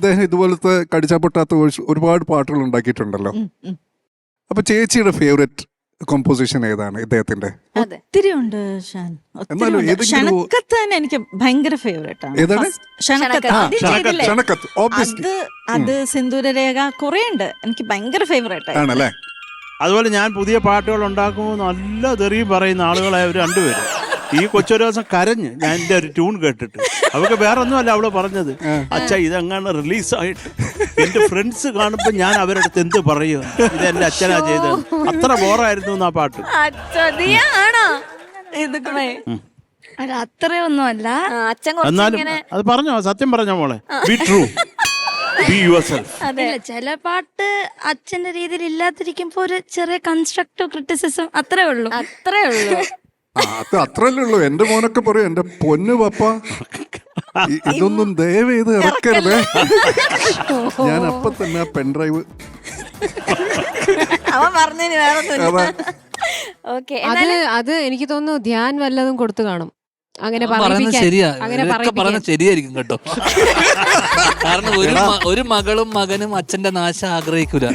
അദ്ദേഹം ഇതുപോലത്തെ കടിച്ചാ പൊട്ടാത്ത ഒരുപാട് പാട്ടുകൾ ഉണ്ടാക്കിയിട്ടുണ്ടല്ലോ. അപ്പൊ ചേച്ചിയുടെ ഫേവറേറ്റ് കോമ്പോസിഷൻ ഏതാണ് ഇദ്ദേഹത്തിന്റെ? ഒത്തിരി ഉണ്ട് ഷാൻ. ക്ഷണക്കത്ത് തന്നെ എനിക്ക് ഭയങ്കര ഫേവറേറ്റ് ആണ്. അത് സിന്ദൂരരേഖ കുറെ ഉണ്ട്, എനിക്ക് ഭയങ്കര ഫേവറേറ്റ് ആണല്ലേ. അതുപോലെ ഞാൻ പുതിയ പാട്ടുകൾ ഉണ്ടാക്കുമ്പോൾ നല്ല തെറിയും പറയുന്ന ആളുകളായ അവർ രണ്ടുപേരും. ഈ കൊച്ചൊരു ദിവസം കരഞ്ഞ് ഞാൻ എൻ്റെ ഒരു ട്യൂൺ കേട്ടിട്ട്. അവർക്ക് വേറെ ഒന്നുമല്ല അവള് പറഞ്ഞത്, അച്ഛാ ഇതെങ്ങനെ റിലീസായിട്ട് എന്റെ ഫ്രണ്ട്സ് കാണുമ്പോൾ ഞാൻ അവരുടെ അടുത്ത് എന്ത് പറയും, ഇത് എന്റെ അച്ഛനാ ചെയ്തത്. അത്ര ബോറായിരുന്നു ആ പാട്ട്. അത്രയൊന്നുമല്ല, എന്നാലും അത് പറഞ്ഞോ, സത്യം പറഞ്ഞോ മോളെ. Be true, B yourself. അതെ, ചില പാട്ട് അച്ഛന്റെ രീതിയിൽ ഇല്ലാതിരിക്കുമ്പോ ഒരു ചെറിയ കൺസ്ട്രക്റ്റീവ് ക്രിറ്റിസിസം അത്രേ ഉള്ളൂ. അത്രല്ലേ ഉള്ളൂ. എന്റെ മോനൊക്കെ പറയും, എന്റെ പൊന്നു പപ്പ ഇതൊന്നും ദയവ് ചെയ്ത് ഇറക്കരുത്. ഞാൻ അപ്പൊ തന്നെ പെൻഡ്രൈവ് അത് എനിക്ക് തോന്നുന്നു ധ്യാൻ വല്ലതും കൊടുത്തു കാണും. അങ്ങനെ ശരിയായിരിക്കും കേട്ടോ. കാരണം ഒരു മകളും മകനും അച്ഛന്റെ നാശം ആഗ്രഹിക്കൂല.